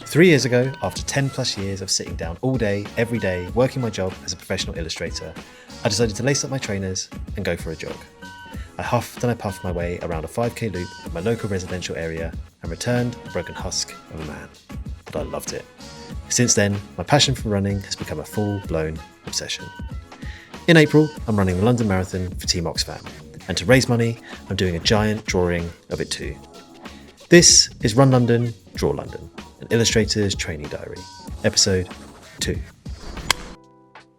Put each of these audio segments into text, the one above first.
3 years ago, after 10 plus years of sitting down all day, every day, working my job as a professional illustrator, I decided to lace up my trainers and go for a jog. I huffed and I puffed my way around a 5k loop in my local residential area and returned a broken husk of a man. But I loved it. Since then, my passion for running has become a full-blown obsession. In April, I'm running the London Marathon for Team Oxfam, and to raise money, I'm doing a giant drawing of it too. This is Run London, Draw London, an illustrator's training diary, episode 2.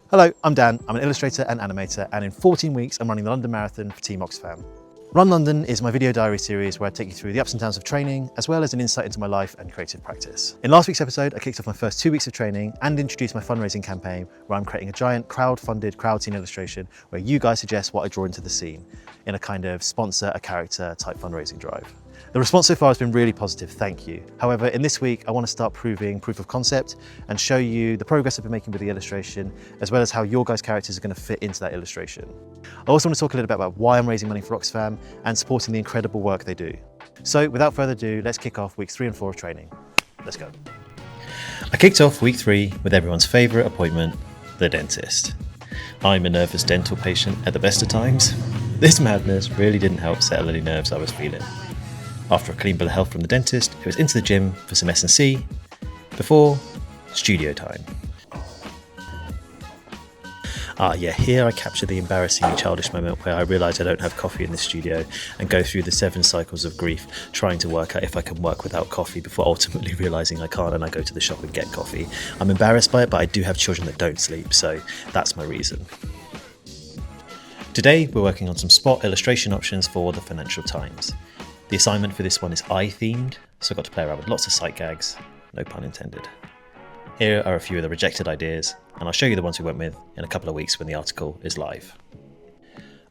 Hello, I'm Dan. I'm an illustrator and animator, and in 14 weeks, I'm running the London Marathon for Team Oxfam. Run London is my video diary series where I take you through the ups and downs of training, as well as an insight into my life and creative practice. In last week's episode, I kicked off my first 2 weeks of training and introduced my fundraising campaign, where I'm creating a giant crowd-funded crowd scene illustration where you guys suggest what I draw into the scene in a kind of sponsor a character type fundraising drive. The response so far has been really positive, thank you. However, in this week, I want to start proving proof of concept and show you the progress I've been making with the illustration, as well as how your guys' characters are going to fit into that illustration. I also want to talk a little bit about why I'm raising money for Oxfam and supporting the incredible work they do. So without further ado, let's kick off weeks 3 and 4 of training. Let's go. I kicked off week 3 with everyone's favourite appointment, the dentist. I'm a nervous dental patient at the best of times. This madness really didn't help settle any nerves I was feeling. After a clean bill of health from the dentist, it was into the gym for some S&C before studio time. Here I capture the embarrassing childish moment where I realise I don't have coffee in the studio and go through the 7 cycles of grief trying to work out if I can work without coffee before ultimately realising I can't and I go to the shop and get coffee. I'm embarrassed by it, but I do have children that don't sleep, so that's my reason. Today we're working on some spot illustration options for the Financial Times. The assignment for this one is eye-themed, so I got to play around with lots of sight gags, no pun intended. Here are a few of the rejected ideas, and I'll show you the ones we went with in a couple of weeks when the article is live.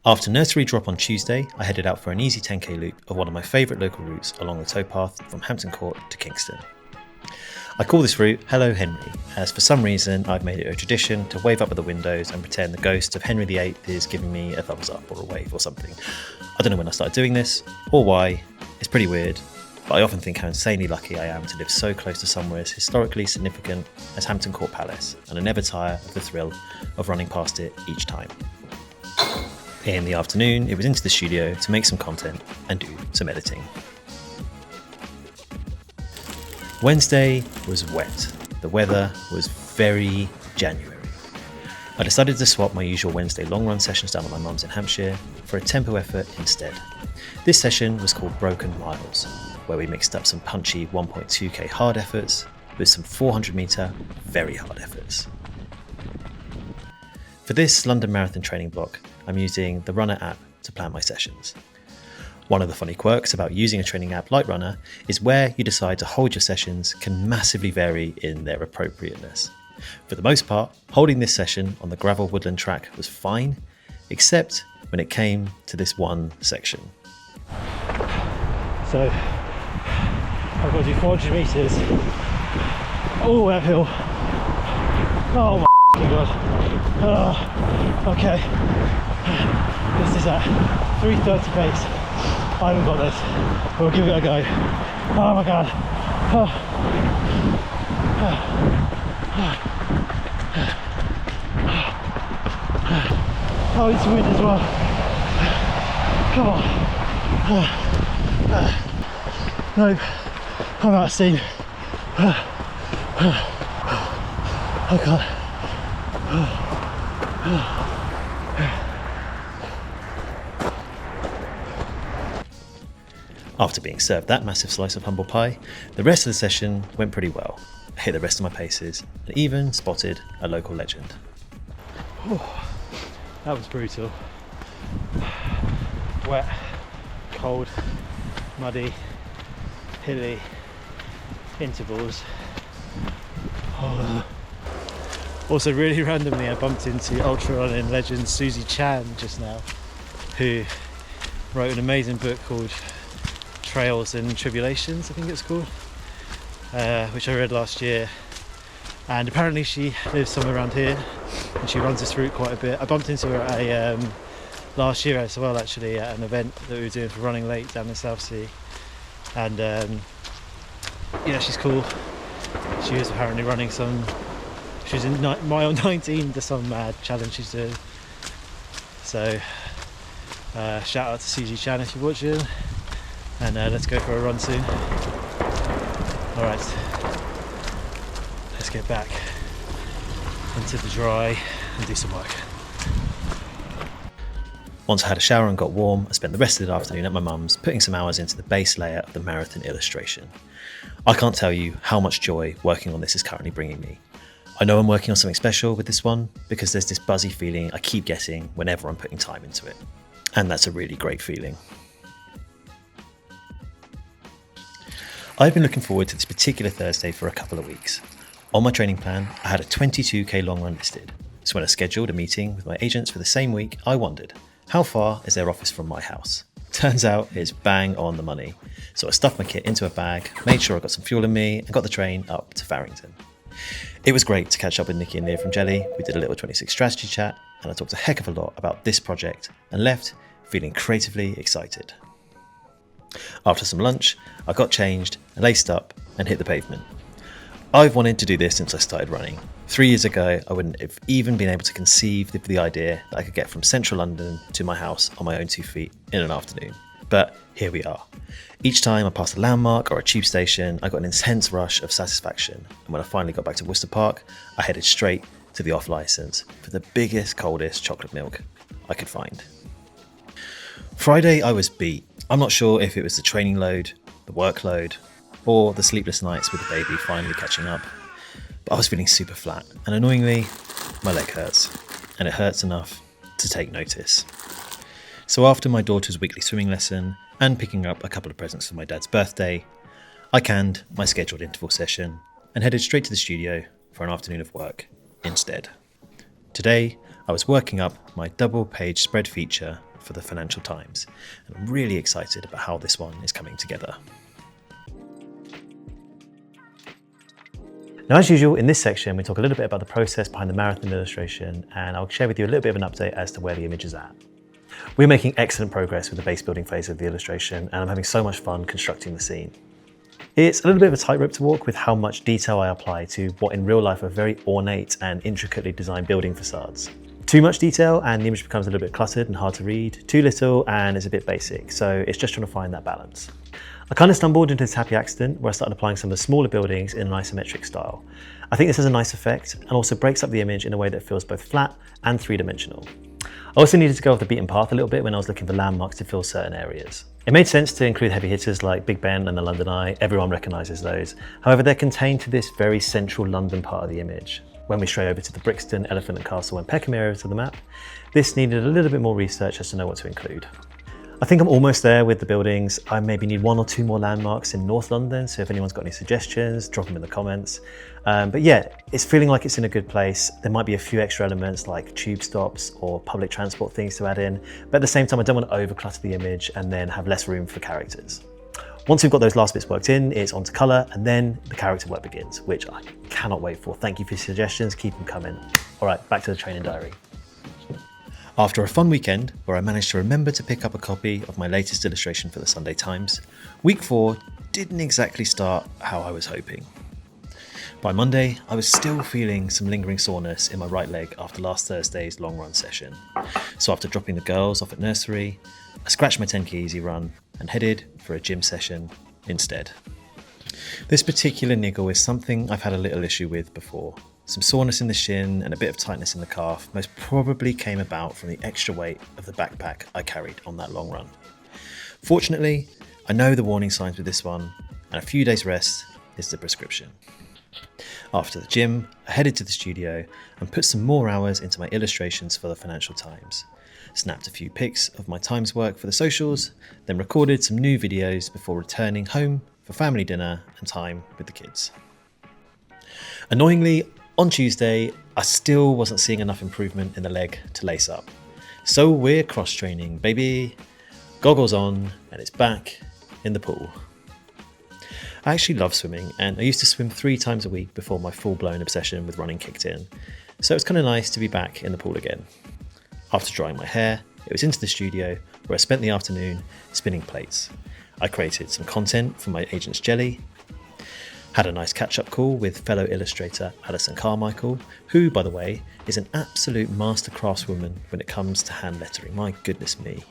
After nursery drop on Tuesday, I headed out for an easy 10k loop of one of my favourite local routes along the towpath from Hampton Court to Kingston. I call this route Hello Henry, as for some reason I've made it a tradition to wave up at the windows and pretend the ghost of Henry VIII is giving me a thumbs up or a wave or something. I don't know when I started doing this, or why, it's pretty weird, but I often think how insanely lucky I am to live so close to somewhere as historically significant as Hampton Court Palace, and I never tire of the thrill of running past it each time. In the afternoon, it was into the studio to make some content and do some editing. Wednesday was wet. The weather was very January. I decided to swap my usual Wednesday long run sessions down at my mum's in Hampshire for a tempo effort instead. This session was called Broken Miles, where we mixed up some punchy 1.2k hard efforts with some 400 metre very hard efforts. For this London Marathon training block, I'm using the Runner app to plan my sessions. One of the funny quirks about using a training app like Runner is where you decide to hold your sessions can massively vary in their appropriateness. For the most part, holding this session on the gravel woodland track was fine, except when it came to this one section. So, I've got to do 400 metres all the way uphill. Oh my god. Okay. This is at 3:30 pace. I haven't got this. We'll give it a go. Oh my god. Oh, it's wind as well. Come on. Nope. I'm out of steam. I can't. After being served that massive slice of humble pie, the rest of the session went pretty well. I hit the rest of my paces and even spotted a local legend. Oh, that was brutal. Wet, cold, muddy, hilly, intervals. Oh. Also really randomly I bumped into ultra running legend Susie Chan just now, who wrote an amazing book called Trails and Tribulations, I think it's called, which I read last year, and apparently she lives somewhere around here and she runs this route quite a bit. I bumped into her at last year as well, actually, at an event that we were doing for Running Late down in Southsea, and yeah, she's cool. She was apparently running she's in mile 19 to some mad challenge she's doing. So shout out to Susie Chan if you're watching, and let's go for a run soon. Alright, let's get back into the dry and do some work. Once I had a shower and got warm, I spent the rest of the afternoon at my mum's putting some hours into the base layer of the marathon illustration. I can't tell you how much joy working on this is currently bringing me. I know I'm working on something special with this one because there's this buzzy feeling I keep getting whenever I'm putting time into it. And that's a really great feeling. I've been looking forward to this particular Thursday for a couple of weeks. On my training plan, I had a 22k long run listed. So when I scheduled a meeting with my agents for the same week, I wondered, how far is their office from my house? Turns out it's bang on the money. So I stuffed my kit into a bag, made sure I got some fuel in me, and got the train up to Farrington. It was great to catch up with Nikki and Leah from Jelly. We did a little 26 strategy chat, and I talked a heck of a lot about this project and left feeling creatively excited. After some lunch, I got changed, laced up, and hit the pavement. I've wanted to do this since I started running. 3 years ago, I wouldn't have even been able to conceive of the idea that I could get from central London to my house on my own 2 feet in an afternoon. But here we are. Each time I passed a landmark or a tube station, I got an intense rush of satisfaction. And when I finally got back to Worcester Park, I headed straight to the off licence for the biggest, coldest chocolate milk I could find. Friday, I was beat. I'm not sure if it was the training load, the workload, or the sleepless nights with the baby finally catching up. But I was feeling super flat, and annoyingly, my leg hurts, and it hurts enough to take notice. So after my daughter's weekly swimming lesson and picking up a couple of presents for my dad's birthday, I canned my scheduled interval session and headed straight to the studio for an afternoon of work instead. Today, I was working up my double-page spread feature for the Financial Times, and I'm really excited about how this one is coming together. Now, as usual, in this section, we talk a little bit about the process behind the marathon illustration, and I'll share with you a little bit of an update as to where the image is at. We're making excellent progress with the base building phase of the illustration, and I'm having so much fun constructing the scene. It's a little bit of a tightrope to walk with how much detail I apply to what in real life are very ornate and intricately designed building facades. Too much detail and the image becomes a little bit cluttered and hard to read. Too little and it's a bit basic, so it's just trying to find that balance. I kind of stumbled into this happy accident where I started applying some of the smaller buildings in an isometric style. I think this has a nice effect and also breaks up the image in a way that feels both flat and three-dimensional. I also needed to go off the beaten path a little bit when I was looking for landmarks to fill certain areas. It made sense to include heavy hitters like Big Ben and the London Eye. Everyone recognises those. However, they're contained to this very central London part of the image. When we stray over to the Brixton, Elephant and Castle and Peckham areas of the map, this needed a little bit more research as to know what to include. I think I'm almost there with the buildings. I maybe need 1 or 2 more landmarks in North London, so if anyone's got any suggestions, drop them in the comments. But yeah, it's feeling like it's in a good place. There might be a few extra elements like tube stops or public transport things to add in, but at the same time, I don't want to overclutter the image and then have less room for characters. Once we've got those last bits worked in, it's on to colour, and then the character work begins, which I cannot wait for. Thank you for your suggestions, keep them coming. All right, back to the training diary. After a fun weekend, where I managed to remember to pick up a copy of my latest illustration for the Sunday Times, week 4 didn't exactly start how I was hoping. By Monday, I was still feeling some lingering soreness in my right leg after last Thursday's long run session. So after dropping the girls off at nursery, I scratched my 10k easy run and headed for a gym session instead. This particular niggle is something I've had a little issue with before. Some soreness in the shin and a bit of tightness in the calf most probably came about from the extra weight of the backpack I carried on that long run. Fortunately, I know the warning signs with this one, and a few days rest is the prescription. After the gym, I headed to the studio and put some more hours into my illustrations for the Financial Times. Snapped a few pics of my Times work for the socials, then recorded some new videos before returning home for family dinner and time with the kids. Annoyingly, on Tuesday, I still wasn't seeing enough improvement in the leg to lace up. So we're cross-training, baby. Goggles on, and it's back in the pool. I actually love swimming, and I used to swim 3 times a week before my full-blown obsession with running kicked in. So it's kind of nice to be back in the pool again. After drying my hair, it was into the studio where I spent the afternoon spinning plates. I created some content for my agent's Jelly. Had a nice catch-up call with fellow illustrator Alison Carmichael, who, by the way, is an absolute master craftswoman when it comes to hand lettering, my goodness me.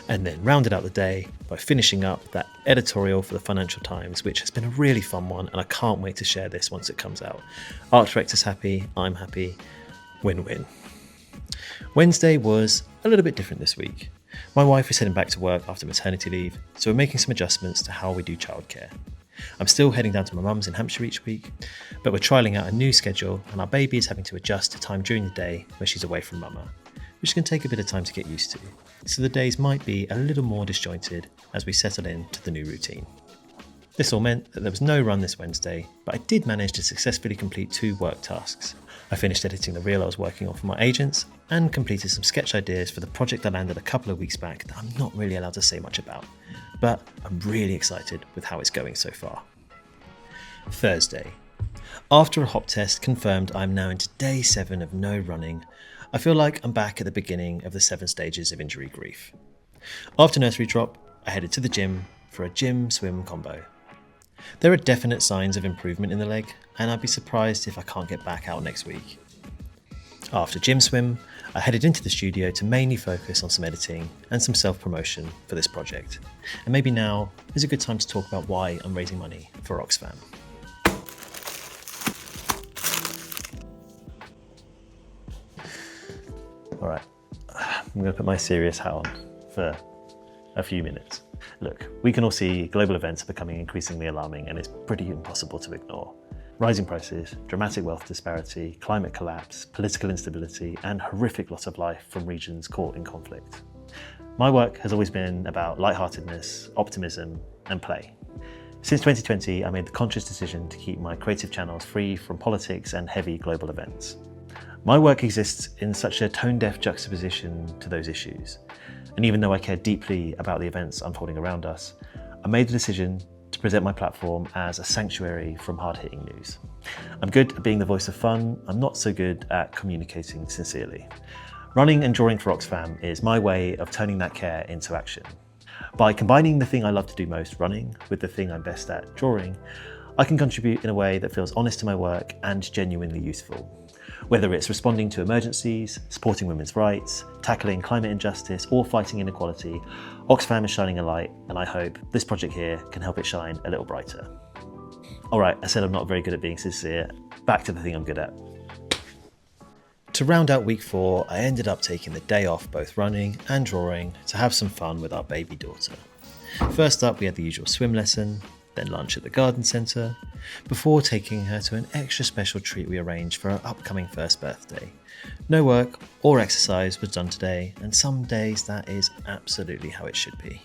And then rounded out the day by finishing up that editorial for the Financial Times, which has been a really fun one, and I can't wait to share this once it comes out. Art director's happy, I'm happy, win-win. Wednesday was a little bit different this week. My wife is heading back to work after maternity leave, so we're making some adjustments to how we do childcare. I'm still heading down to my mum's in Hampshire each week, but we're trialling out a new schedule and our baby is having to adjust to time during the day where she's away from mama, which can take a bit of time to get used to. So the days might be a little more disjointed as we settle into the new routine. This all meant that there was no run this Wednesday, but I did manage to successfully complete 2 work tasks. I finished editing the reel I was working on for my agents and completed some sketch ideas for the project I landed a couple of weeks back that I'm not really allowed to say much about, but I'm really excited with how it's going so far. Thursday. After a hop test confirmed I'm now into day 7 of no running, I feel like I'm back at the beginning of the 7 stages of injury grief. After nursery drop, I headed to the gym for a gym-swim combo. There are definite signs of improvement in the leg, and I'd be surprised if I can't get back out next week. After gym swim, I headed into the studio to mainly focus on some editing and some self-promotion for this project. And maybe now is a good time to talk about why I'm raising money for Oxfam. All right, I'm going to put my serious hat on for a few minutes. Look, we can all see global events are becoming increasingly alarming and it's pretty impossible to ignore. Rising prices, dramatic wealth disparity, climate collapse, political instability, and horrific loss of life from regions caught in conflict. My work has always been about lightheartedness, optimism, and play. Since 2020, I made the conscious decision to keep my creative channels free from politics and heavy global events. My work exists in such a tone-deaf juxtaposition to those issues. And even though I care deeply about the events unfolding around us, I made the decision to present my platform as a sanctuary from hard-hitting news. I'm good at being the voice of fun, I'm not so good at communicating sincerely. Running and drawing for Oxfam is my way of turning that care into action. By combining the thing I love to do most, running, with the thing I'm best at, drawing, I can contribute in a way that feels honest to my work and genuinely useful. Whether it's responding to emergencies, supporting women's rights, tackling climate injustice, or fighting inequality, Oxfam is shining a light, and I hope this project here can help it shine a little brighter. All right, I said I'm not very good at being sincere. Back to the thing I'm good at. To round out week 4, I ended up taking the day off both running and drawing to have some fun with our baby daughter. First up, we had the usual swim lesson, then lunch at the garden centre, before taking her to an extra special treat we arranged for her upcoming first birthday. No work or exercise was done today, and some days that is absolutely how it should be.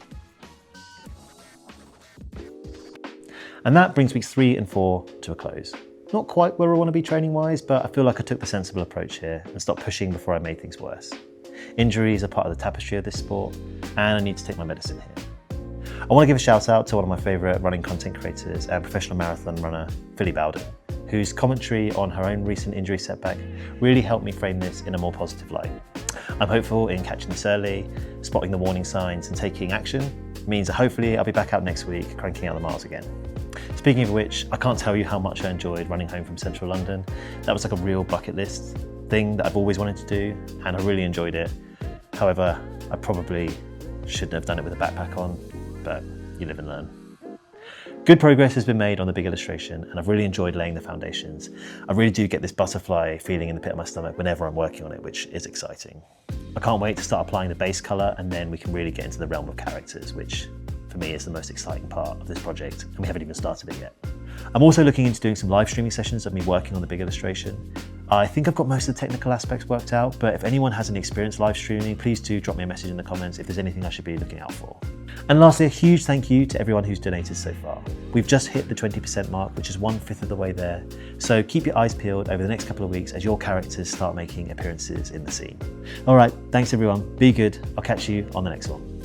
And that brings weeks 3 and 4 to a close. Not quite where I want to be training wise, but I feel like I took the sensible approach here and stopped pushing before I made things worse. Injuries are part of the tapestry of this sport, and I need to take my medicine here. I want to give a shout out to one of my favourite running content creators and professional marathon runner, Philly Bowden, whose commentary on her own recent injury setback really helped me frame this in a more positive light. I'm hopeful in catching this early, spotting the warning signs and taking action. It means that hopefully I'll be back out next week cranking out the miles again. Speaking of which, I can't tell you how much I enjoyed running home from central London. That was like a real bucket list thing that I've always wanted to do, and I really enjoyed it. However, I probably shouldn't have done it with a backpack on, but you live and learn. Good progress has been made on the big illustration, and I've really enjoyed laying the foundations. I really do get this butterfly feeling in the pit of my stomach whenever I'm working on it, which is exciting. I can't wait to start applying the base colour, and then we can really get into the realm of characters, which for me is the most exciting part of this project, and we haven't even started it yet. I'm also looking into doing some live streaming sessions of me working on the big illustration. I think I've got most of the technical aspects worked out, but if anyone has any experience live streaming, please do drop me a message in the comments if there's anything I should be looking out for. And lastly, a huge thank you to everyone who's donated so far. We've just hit the 20% mark, which is 1/5 of the way there. So keep your eyes peeled over the next couple of weeks as your characters start making appearances in the scene. All right, thanks everyone. Be good. I'll catch you on the next one.